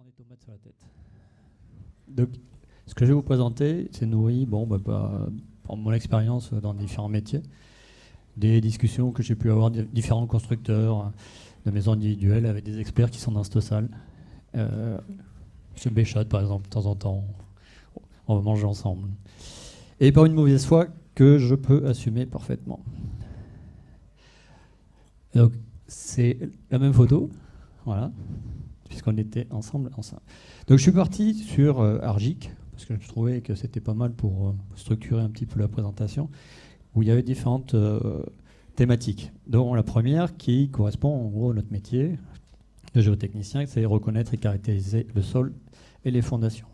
prend des tomates sur la tête. Donc, ce que je vais vous présenter, c'est nourri, par mon expérience dans différents métiers, des discussions que j'ai pu avoir avec différents constructeurs de maisons individuelles avec des experts qui sont dans cette salle. Monsieur Béchat, par exemple, de temps en temps, on va manger ensemble. Et par une mauvaise foi que je peux assumer parfaitement. Donc, c'est la même photo, voilà, puisqu'on était ensemble. Donc, je suis parti sur Argic, parce que je trouvais que c'était pas mal pour structurer un petit peu la présentation, où il y avait différentes thématiques, dont la première qui correspond en gros à notre métier de géotechnicien, c'est reconnaître et caractériser le sol et les fondations.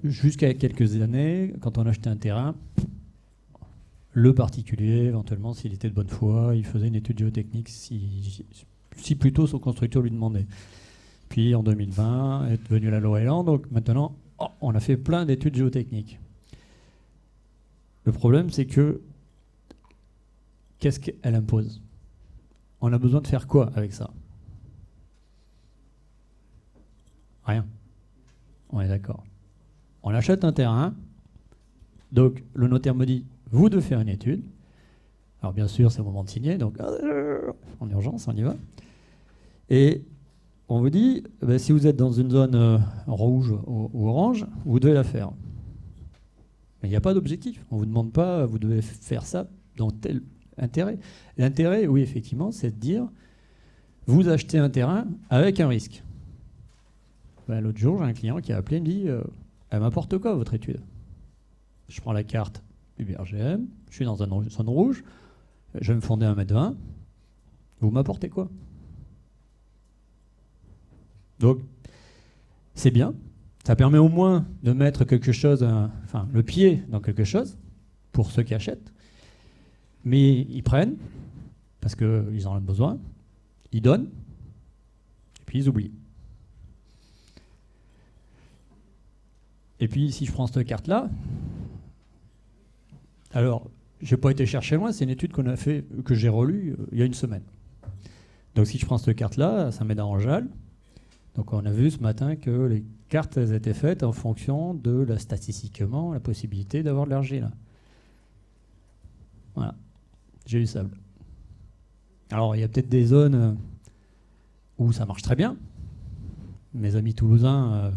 Jusqu'à quelques années, quand on achetait un terrain, le particulier, éventuellement, s'il était de bonne foi, il faisait une étude géotechnique si plutôt son constructeur lui demandait. Puis en 2020 est devenue la loi Elan, donc maintenant, on a fait plein d'études géotechniques. Le problème, c'est que qu'est-ce qu'elle impose? On a besoin de faire quoi avec ça? Rien. On est d'accord. On achète un terrain, donc le notaire me dit, vous devez faire une étude. Alors bien sûr, c'est le moment de signer, donc en urgence, on y va. Et on vous dit, si vous êtes dans une zone rouge ou orange, vous devez la faire. Mais il n'y a pas d'objectif. On ne vous demande pas, vous devez faire ça dans tel intérêt. L'intérêt, oui, effectivement, c'est de dire, vous achetez un terrain avec un risque. L'autre jour, j'ai un client qui a appelé et me dit, elle m'apporte quoi votre étude? Je prends la carte UBRGM, je suis dans une zone rouge, je vais me fonder 1,20 m, vous m'apportez quoi? Donc, c'est bien. Ça permet au moins de mettre quelque chose, le pied dans quelque chose, pour ceux qui achètent. Mais ils prennent, parce qu'ils en ont besoin, ils donnent, et puis ils oublient. Et puis, si je prends cette carte-là, alors, je n'ai pas été chercher loin, c'est une étude qu'on a fait, que j'ai relue il y a une semaine. Donc, si je prends cette carte-là, ça met dans JAL. Donc, on a vu ce matin que les cartes elles étaient faites en fonction de statistiquement la possibilité d'avoir de l'argile. Voilà, j'ai du sable. Alors, il y a peut-être des zones où ça marche très bien. Mes amis toulousains,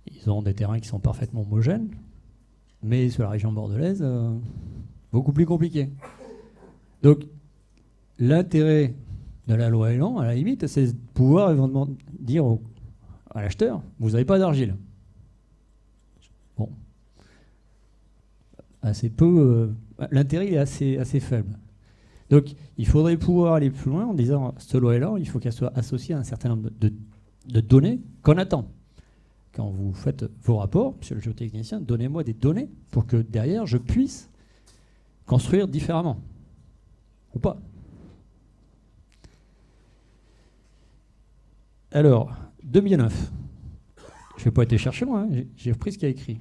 ils ont des terrains qui sont parfaitement homogènes. Mais sur la région bordelaise, beaucoup plus compliqué. Donc, l'intérêt de la loi Elan, à la limite, c'est de pouvoir éventuellement dire à l'acheteur, vous n'avez pas d'argile. Bon. Assez peu. L'intérêt est assez faible. Donc, il faudrait pouvoir aller plus loin en disant, cette loi Elan, il faut qu'elle soit associée à un certain nombre de données qu'on attend. Quand vous faites vos rapports, monsieur le géotechnicien, donnez-moi des données pour que derrière, je puisse construire différemment. Ou pas. Alors, 2009. Je n'ai pas été chercher loin, hein, j'ai repris ce qu'il y a écrit.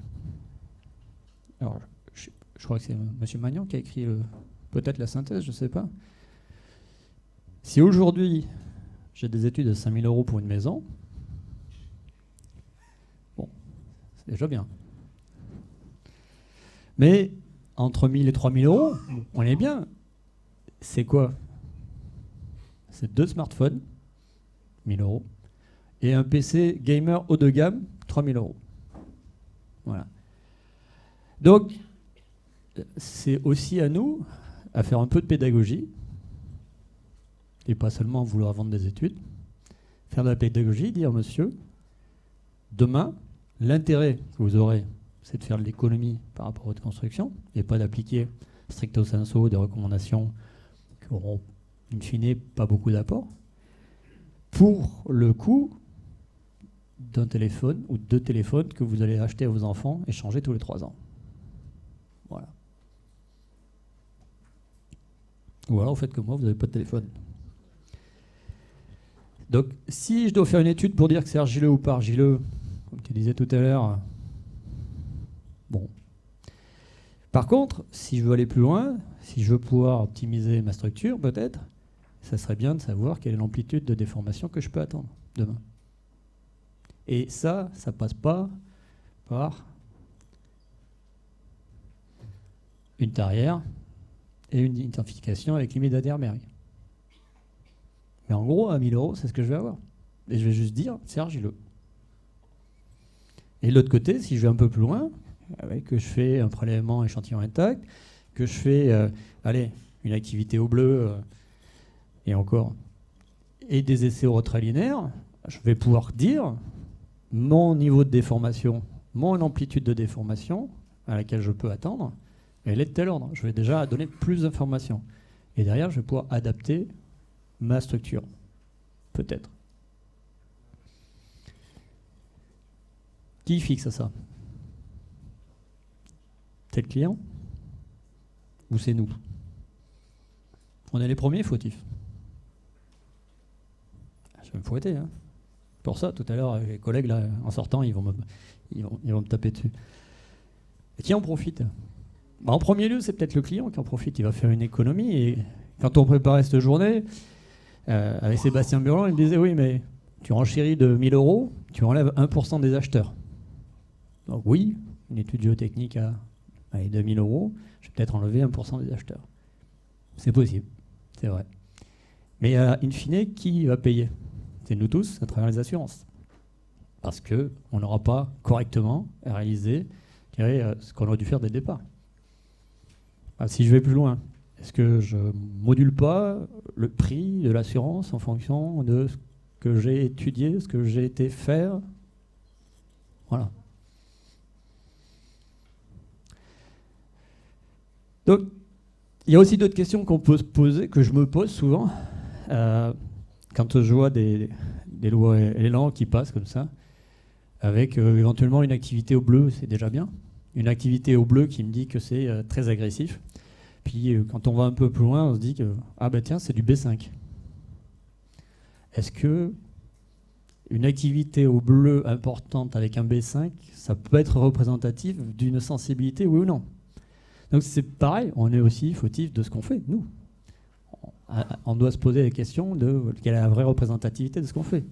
Alors, je crois que c'est monsieur Magnan qui a écrit peut-être la synthèse, je ne sais pas. Si aujourd'hui, j'ai des études de 5 000 € pour une maison, c'est déjà bien. Mais entre 1 000 et 3 000 €, on est bien. C'est quoi? C'est 2 smartphones, 1 000 €, et un PC gamer haut de gamme, 3 000 €. Voilà. Donc, c'est aussi à nous à faire un peu de pédagogie, et pas seulement vouloir vendre des études, faire de la pédagogie, dire monsieur, demain, l'intérêt que vous aurez, c'est de faire de l'économie par rapport à votre construction et pas d'appliquer stricto sensu des recommandations qui auront, in fine, pas beaucoup d'apport. Pour le coût d'un téléphone ou 2 téléphones que vous allez acheter à vos enfants et changer tous les 3 ans. Voilà. Ou alors, vous faites comme moi, vous n'avez pas de téléphone. Donc, si je dois faire une étude pour dire que c'est argileux ou pas argileux, comme tu disais tout à l'heure, bon. Par contre, si je veux aller plus loin, si je veux pouvoir optimiser ma structure, peut-être, ça serait bien de savoir quelle est l'amplitude de déformation que je peux attendre demain. Et ça passe pas par une tarière et une identification avec limite d'Aderberg. Mais en gros, à 1 000 €, c'est ce que je vais avoir. Et je vais juste dire, c'est argileux. Et de l'autre côté, si je vais un peu plus loin, que je fais un prélèvement échantillon intact, que je fais une activité au bleu, et encore, et des essais au retrait linéaire, je vais pouvoir dire mon niveau de déformation, mon amplitude de déformation à laquelle je peux attendre, elle est de tel ordre. Je vais déjà donner plus d'informations. Et derrière, je vais pouvoir adapter ma structure. Peut-être. Qui fixe ça? C'est le client? Ou c'est nous? On est les premiers fautifs. Je vais me fouetter. Hein. Pour ça, tout à l'heure, les collègues, là, en sortant, ils vont me taper dessus. Et qui en profite? En premier lieu, c'est peut-être le client qui en profite. Il va faire une économie. Et quand on préparait cette journée, avec Sébastien Burland, il me disait, oui, mais tu renchéris de 1 000 €, tu enlèves 1% des acheteurs. Donc oui, une étude géotechnique à 2 000 €, je vais peut-être enlever 1% des acheteurs. C'est possible, c'est vrai. Mais in fine, qui va payer? C'est nous tous, à travers les assurances. Parce qu'on n'aura pas correctement réalisé ce qu'on aurait dû faire dès le départ. Si je vais plus loin, est-ce que je ne module pas le prix de l'assurance en fonction de ce que j'ai étudié, ce que j'ai été faire? Voilà. Donc, il y a aussi d'autres questions qu'on peut se poser, que je me pose souvent, quand je vois des lois élan qui passent comme ça, avec éventuellement une activité au bleu, c'est déjà bien. Une activité au bleu qui me dit que c'est très agressif. Puis quand on va un peu plus loin, on se dit que tiens, c'est du B5. Est-ce que une activité au bleu importante avec un B5, ça peut être représentatif d'une sensibilité, oui ou non? Donc c'est pareil, on est aussi fautif de ce qu'on fait, nous. On doit se poser la question de quelle est la vraie représentativité de ce qu'on fait.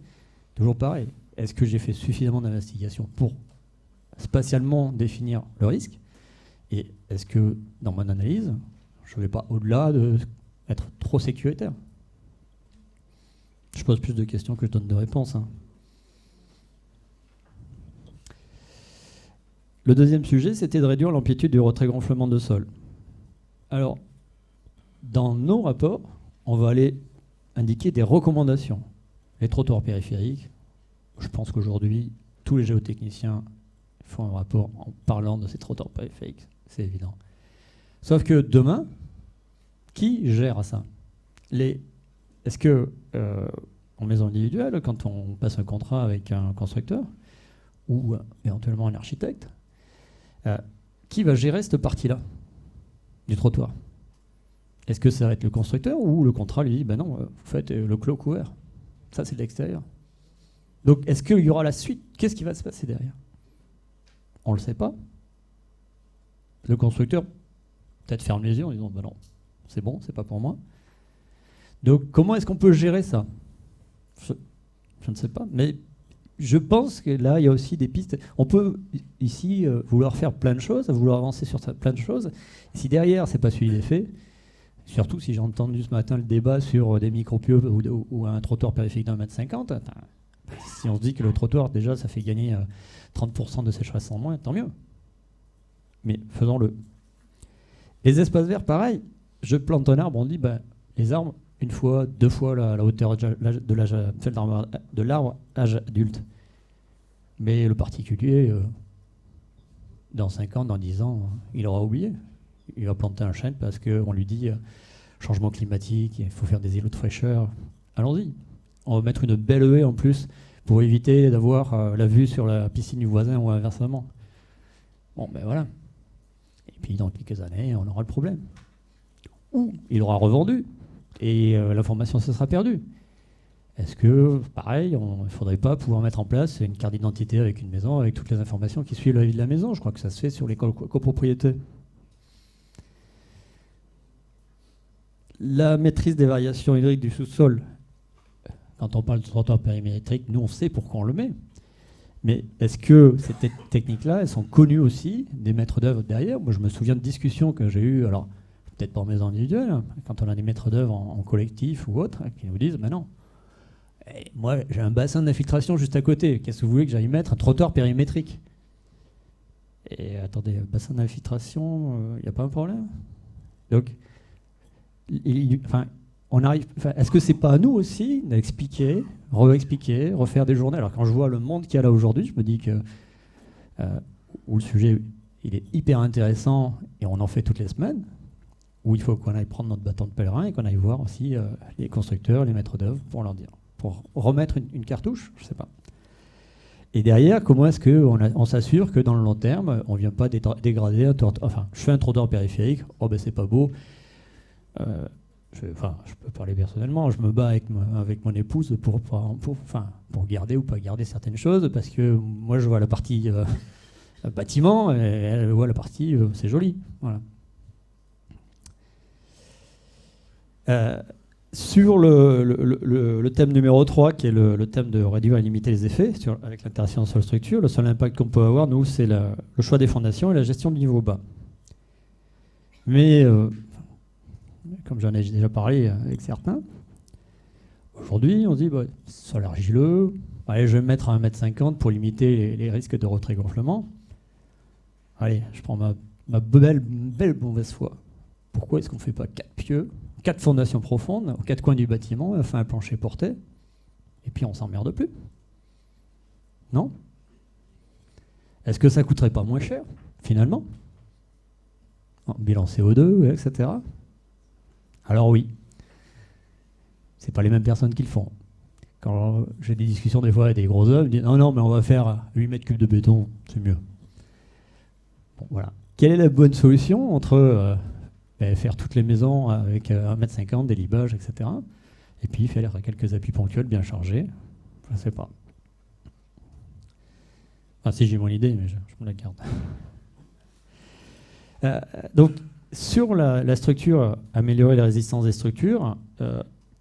Toujours pareil, est-ce que j'ai fait suffisamment d'investigation pour spatialement définir le risque? Et est-ce que dans mon analyse, je ne vais pas au-delà d'être trop sécuritaire? Je pose plus de questions que je donne de réponses. Hein. Le deuxième sujet, c'était de réduire l'amplitude du retrait gonflement de sol. Alors, dans nos rapports, on va aller indiquer des recommandations. Les trottoirs périphériques, je pense qu'aujourd'hui, tous les géotechniciens font un rapport en parlant de ces trottoirs périphériques, c'est évident. Sauf que demain, qui gère ça? Est-ce que, en maison individuelle, quand on passe un contrat avec un constructeur, ou éventuellement un architecte, qui va gérer cette partie-là du trottoir? Est-ce que ça va être le constructeur ou le contrat lui dit non, vous faites le clos couvert? Ça, c'est de l'extérieur. Donc, est-ce qu'il y aura la suite? Qu'est-ce qui va se passer derrière? On ne le sait pas. Le constructeur peut-être ferme les yeux en disant non, c'est bon, c'est pas pour moi. Donc, comment est-ce qu'on peut gérer ça? Je ne sais pas, mais je pense que là, il y a aussi des pistes. On peut ici vouloir faire plein de choses, vouloir avancer sur plein de choses. Si derrière, c'est pas suivi des faits, surtout si j'ai entendu ce matin le débat sur des micro-pieux ou un trottoir périphérique d'1,50 m, si on se dit que le trottoir, déjà, ça fait gagner 30% de sécheresse en moins, tant mieux. Mais faisons-le. Les espaces verts, pareil. Je plante un arbre, on dit les arbres, une fois, 2 fois la hauteur de l'arbre âge adulte. Mais le particulier, dans 5 ans, dans 10 ans, il aura oublié. Il va planter un chêne parce qu'on lui dit changement climatique, il faut faire des îlots de fraîcheur. Allons-y. On va mettre une belle haie en plus pour éviter d'avoir la vue sur la piscine du voisin ou inversement. Bon, voilà. Et puis dans quelques années, on aura le problème. Ou il aura revendu et l'information se sera perdue. Est-ce que, pareil, il ne faudrait pas pouvoir mettre en place une carte d'identité avec une maison, avec toutes les informations qui suivent la vie de la maison? Je crois que ça se fait sur les copropriétés. La maîtrise des variations hydriques du sous-sol. Quand on parle de trottoir périmétrique, nous on sait pourquoi on le met. Mais est-ce que ces techniques-là, elles sont connues aussi des maîtres d'œuvre derrière? Moi, je me souviens de discussions que j'ai eues, alors peut-être pas en maison individuelle, hein, quand on a des maîtres d'œuvre en collectif ou autre, hein, qui nous disent, ben non, moi j'ai un bassin d'infiltration juste à côté, qu'est-ce que vous voulez que j'aille mettre? Un trottoir périmétrique. Et attendez, bassin d'infiltration, il n'y a pas un problème? Donc, est-ce que c'est pas à nous aussi d'expliquer, re-expliquer, refaire des journées? Alors quand je vois le monde qu'il y a là aujourd'hui, je me dis que où le sujet il est hyper intéressant et on en fait toutes les semaines, où il faut qu'on aille prendre notre bâton de pèlerin et qu'on aille voir aussi les constructeurs, les maîtres d'œuvre pour leur dire, pour remettre une cartouche, je sais pas. Et derrière, comment est-ce qu'on s'assure que dans le long terme, on ne vient pas dégrader enfin, je fais un trottoir périphérique, oh ben c'est pas beau. Je peux parler personnellement, je me bats avec mon épouse pour garder ou pas garder certaines choses, parce que moi je vois la partie bâtiment, et elle voit la partie c'est joli. Voilà. Sur le thème numéro 3, qui est le thème de réduire et limiter les effets avec l'interaction sol-structure, le seul impact qu'on peut avoir, nous, c'est le choix des fondations et la gestion du niveau bas. Mais, comme j'en ai déjà parlé avec certains, aujourd'hui, on se dit, bah, sol argileux, allez, je vais mettre à 1,50 m pour limiter les risques de retrait gonflement. Allez, je prends ma belle mauvaise foi. Pourquoi est-ce qu'on ne fait pas 4 pieux, 4 fondations profondes, aux 4 coins du bâtiment, on fait un plancher porté, et puis on s'emmerde plus? Non? Est-ce que ça coûterait pas moins cher, finalement? Bilan CO2, etc. Alors oui. C'est pas les mêmes personnes qui le font. Quand j'ai des discussions des fois avec des gros œuvres, ils disent non, mais on va faire 8 mètres cubes de béton, c'est mieux. Bon, voilà. Quelle est la bonne solution entre faire toutes les maisons avec 1,50 m, des libages, etc. Et puis faire quelques appuis ponctuels bien chargés? Je ne sais pas. Enfin, si j'ai mon idée, mais je me la garde. Donc, sur la structure, améliorer la résistance des structures,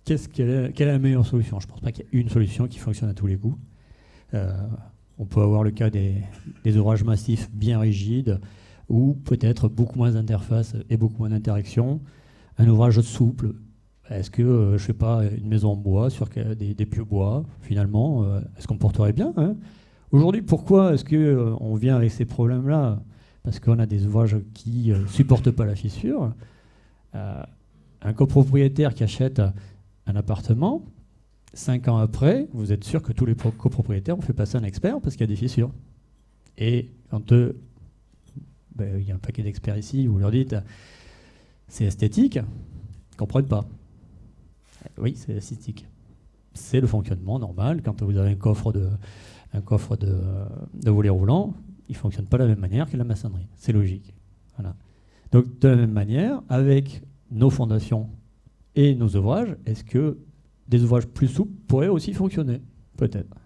quelle est la meilleure solution? Je ne pense pas qu'il y ait une solution qui fonctionne à tous les coups. On peut avoir le cas des ouvrages massifs bien rigides, ou peut-être beaucoup moins d'interface et beaucoup moins d'interaction. Un ouvrage souple, est-ce que, je ne sais pas, une maison en bois sur des pieux bois, finalement, est-ce qu'on porterait bien, hein? Aujourd'hui, pourquoi est-ce qu'on vient avec ces problèmes-là? Parce qu'on a des ouvrages qui ne supportent pas la fissure. Un copropriétaire qui achète un appartement, 5 ans après, vous êtes sûr que tous les copropriétaires ont fait passer un expert parce qu'il y a des fissures. Et quand il y a un paquet d'experts ici, vous leur dites c'est esthétique, ils ne comprennent pas. Oui, c'est esthétique. C'est le fonctionnement normal. Quand vous avez un coffre de volets roulants, il ne fonctionne pas de la même manière que la maçonnerie. C'est logique. Voilà. Donc, de la même manière, avec nos fondations et nos ouvrages, est-ce que des ouvrages plus souples pourraient aussi fonctionner? Peut-être.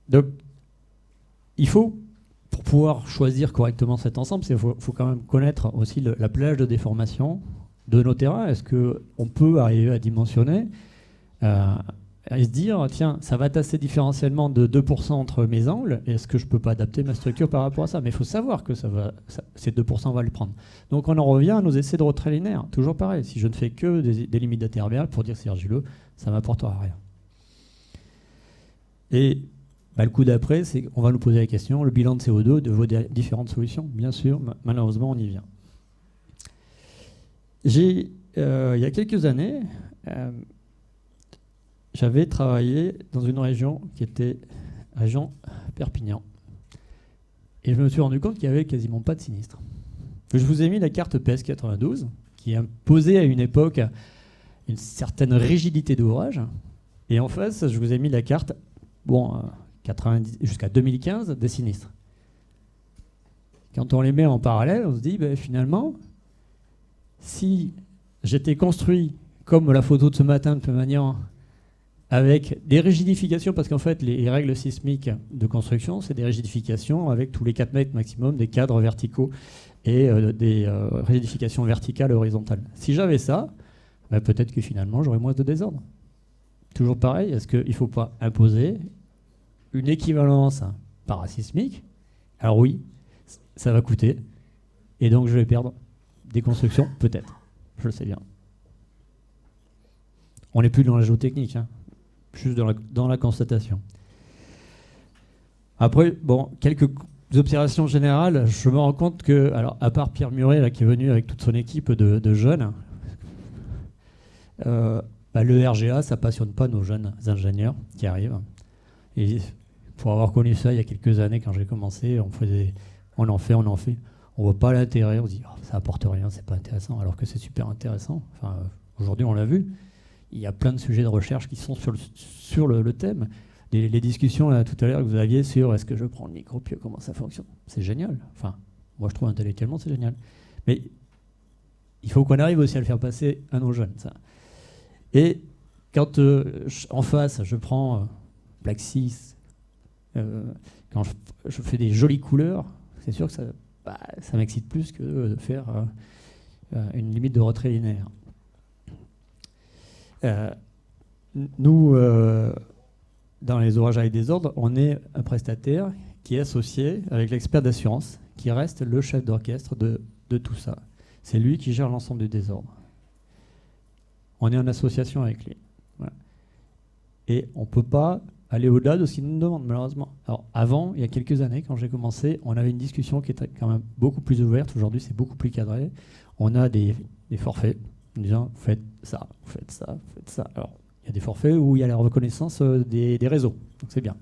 Donc, il faut, pour pouvoir choisir correctement cet ensemble, il faut quand même connaître aussi la plage de déformation de nos terrains. Est-ce qu'on peut arriver à dimensionner et se dire, tiens, ça va tasser différentiellement de 2% entre mes angles, est-ce que je ne peux pas adapter ma structure par rapport à ça? Mais il faut savoir que ces 2% va le prendre. Donc on en revient à nos essais de retrait linéaire. Toujours pareil, si je ne fais que des limites d'intervalle pour dire que c'est argileux, ça ne m'apportera rien. Et le coup d'après, c'est qu'on va nous poser la question, le bilan de CO2 de vos différentes solutions. Bien sûr, malheureusement, on y vient. Il y a quelques années, j'avais travaillé dans une région qui était région Perpignan. Et je me suis rendu compte qu'il n'y avait quasiment pas de sinistre. Je vous ai mis la carte PS 92, qui imposait à une époque une certaine rigidité d'ouvrage. Et en face, je vous ai mis la carte, jusqu'à 2015, des sinistres. Quand on les met en parallèle, on se dit, finalement, si j'étais construit comme la photo de ce matin de Peumagnan, avec des rigidifications, parce qu'en fait, les règles sismiques de construction, c'est des rigidifications avec tous les 4 mètres maximum, des cadres verticaux et des rigidifications verticales et horizontales. Si j'avais ça, peut-être que finalement, j'aurais moins de désordre. toujours pareil, est-ce qu'il ne faut pas imposer une équivalence parasismique? Alors oui, ça va coûter, et donc je vais perdre des constructions, peut-être, je le sais bien. On n'est plus dans la géotechnique, hein, juste dans la constatation. Après, bon, quelques observations générales, je me rends compte que, alors, à part Pierre Muret, là, qui est venu avec toute son équipe de jeunes, le RGA, ça passionne pas nos jeunes ingénieurs qui arrivent. Et pour avoir connu ça il y a quelques années, quand j'ai commencé, on en fait. On voit pas l'intérêt, on se dit oh, ça apporte rien, c'est pas intéressant, alors que c'est super intéressant. Enfin, aujourd'hui, on l'a vu. Il y a plein de sujets de recherche qui sont sur le thème. Les discussions là, tout à l'heure que vous aviez sur est-ce que je prends le micropieux, comment ça fonctionne, c'est génial. Enfin, moi je trouve intellectuellement c'est génial. Mais il faut qu'on arrive aussi à le faire passer à nos jeunes, ça. Et quand en face je prends Black 6, quand je fais des jolies couleurs, c'est sûr que ça m'excite plus que de faire une limite de retrait linéaire. Nous, dans les ouvrages avec désordre, on est un prestataire qui est associé avec l'expert d'assurance, qui reste le chef d'orchestre de tout ça. C'est lui qui gère l'ensemble du désordre. On est en association avec lui. Voilà. Et on ne peut pas aller au-delà de ce qu'il nous demande, malheureusement. Alors, avant, il y a quelques années, quand j'ai commencé, on avait une discussion qui était quand même beaucoup plus ouverte. Aujourd'hui, c'est beaucoup plus cadré. On a des forfaits disant faites ça, faites ça, faites ça. Alors, il y a des forfaits où il y a la reconnaissance des réseaux. Donc, c'est bien.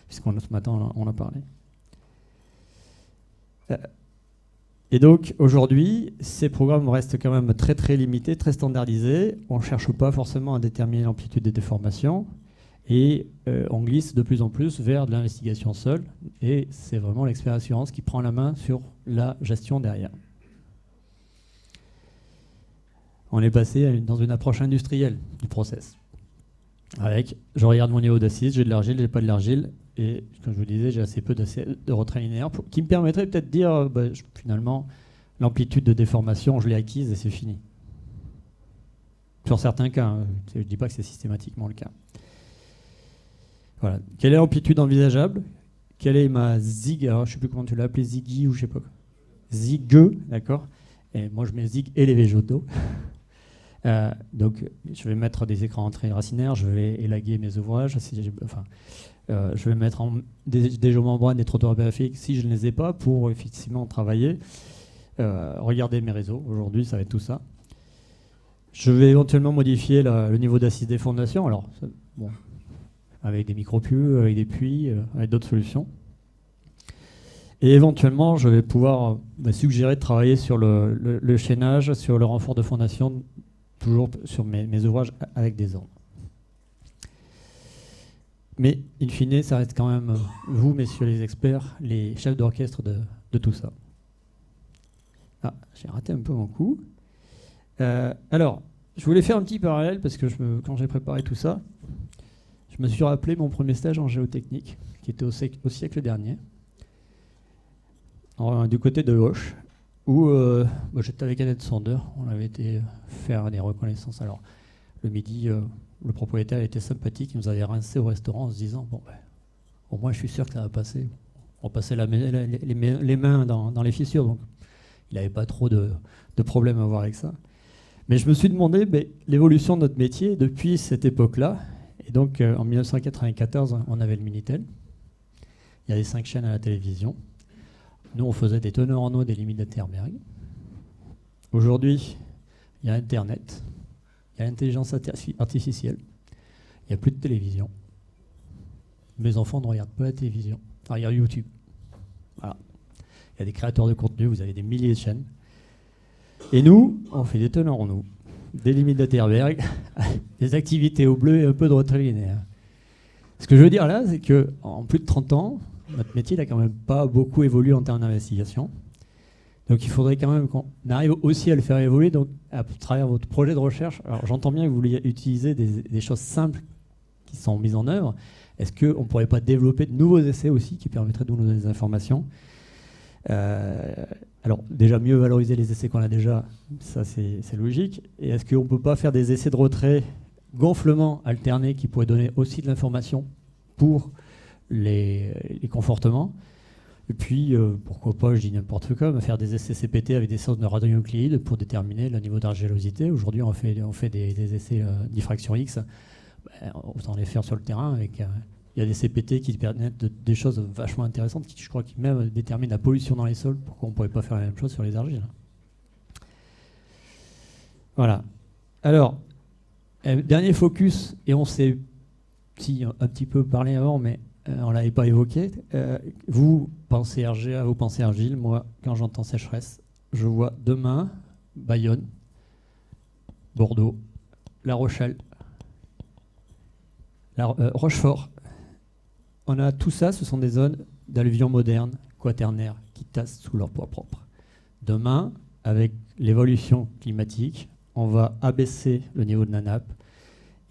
Puisque ce matin, on a parlé. Et donc, aujourd'hui, ces programmes restent quand même très, très limités, très standardisés. On ne cherche pas forcément à déterminer l'amplitude des déformations. Et on glisse de plus en plus vers de l'investigation seule. Et c'est vraiment l'expert assurance qui prend la main sur la gestion derrière. On est passé dans une approche industrielle du process. Avec, je regarde mon niveau d'assise, j'ai de l'argile, j'ai pas de l'argile. Et comme je vous disais, j'ai assez peu de retrait linéaire qui me permettrait peut-être de dire, finalement, l'amplitude de déformation, je l'ai acquise et c'est fini. Sur certains cas, hein, je ne dis pas que c'est systématiquement le cas. Voilà. Quelle est l'amplitude envisageable? Quelle est ma zig? Alors, je ne sais plus comment tu l'as appelé, ziggy ou je ne sais pas quoi. Zigue, d'accord. Et moi, je mets zig et les végétaux. Donc, je vais mettre des écrans entrées racinaires, je vais élaguer mes ouvrages. Je vais mettre des géomembranes, des trottoirs périphériques si je ne les ai pas pour effectivement travailler. Regarder mes réseaux. Aujourd'hui, ça va être tout ça. Je vais éventuellement modifier le niveau d'assise des fondations. Alors, bon, avec des micropuits, avec des puits, avec d'autres solutions. Et éventuellement, je vais pouvoir suggérer de travailler sur le chaînage, sur le renfort de fondation, toujours sur mes ouvrages avec des ordres. Mais, in fine, ça reste quand même vous, messieurs les experts, les chefs d'orchestre de tout ça. Ah, j'ai raté un peu mon coup. Alors, je voulais faire un petit parallèle parce que quand j'ai préparé tout ça, je me suis rappelé mon premier stage en géotechnique, qui était au siècle dernier, du côté de Hoche, où j'étais avec Annette Sander. On avait été faire des reconnaissances. Alors, le midi, le propriétaire était sympathique, il nous avait rincé au restaurant en se disant bon, au moins je suis sûr que ça va passer. On passait les mains dans les fissures, donc il n'avait pas trop de problèmes à voir avec ça. Mais je me suis demandé l'évolution de notre métier depuis cette époque-là. Et donc en 1994, on avait le Minitel. Il y avait 5 chaînes à la télévision. Nous, on faisait des teneurs en eau des limites d'Atterberg. Aujourd'hui, il y a Internet. Il y a l'intelligence artificielle. Il n'y a plus de télévision. Mes enfants ne regardent pas la télévision. Ils regardent YouTube. Voilà. Il y a des créateurs de contenu, vous avez des milliers de chaînes. Et nous, on fait des teneurs en eau, des limites d'Atterberg, des activités au bleu et un peu de retrait linéaire. Ce que je veux dire là, c'est qu'en plus de 30 ans, notre métier n'a quand même pas beaucoup évolué en termes d'investigation. Donc il faudrait quand même qu'on arrive aussi à le faire évoluer donc, à travers votre projet de recherche. Alors j'entends bien que vous vouliez utiliser des choses simples qui sont mises en œuvre. Est-ce qu'on ne pourrait pas développer de nouveaux essais aussi qui permettraient de nous donner des informations? Alors déjà mieux valoriser les essais qu'on a déjà, ça c'est logique. Et est-ce qu'on ne peut pas faire des essais de retrait gonflement alterné qui pourrait donner aussi de l'information pour les confortements. Et puis, pourquoi pas, je dis n'importe quoi, faire des essais CPT avec des sources de radionucléides pour déterminer le niveau d'argilosité. Aujourd'hui, on fait des essais diffraction X. Autant les faire sur le terrain. Il y a des CPT qui permettent des choses vachement intéressantes, qui je crois qui même déterminent la pollution dans les sols. Pourquoi on ne pourrait pas faire la même chose sur les argiles? Voilà. Alors, dernier focus, et on s'est un petit peu parlé avant, mais on ne l'avait pas évoqué. Vous pensez RGA, vous pensez argile. Moi, quand j'entends sécheresse, je vois demain Bayonne, Bordeaux, La Rochelle, Rochefort. On a tout ça, ce sont des zones d'alluvions modernes, quaternaires, qui tassent sous leur poids propre. Demain, avec l'évolution climatique, on va abaisser le niveau de la nappe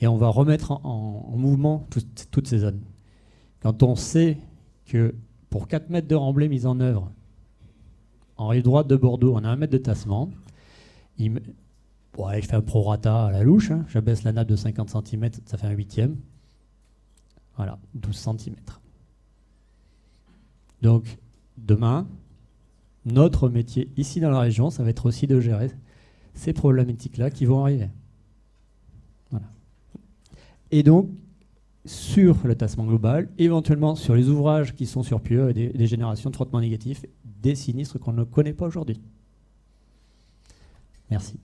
et on va remettre en mouvement toutes ces zones. Quand on sait que pour 4 mètres de remblai mis en œuvre, en rive droite de Bordeaux, on a 1 mètre de tassement, je fais un prorata à la louche, hein, j'abaisse la nappe de 50 cm, ça fait un huitième. Voilà, 12 cm. Donc, demain, notre métier ici dans la région, ça va être aussi de gérer ces problématiques-là qui vont arriver. Voilà. Et donc, sur le tassement global, éventuellement sur les ouvrages qui sont sur pieux, des générations de traitement négatif, des sinistres qu'on ne connaît pas aujourd'hui. Merci.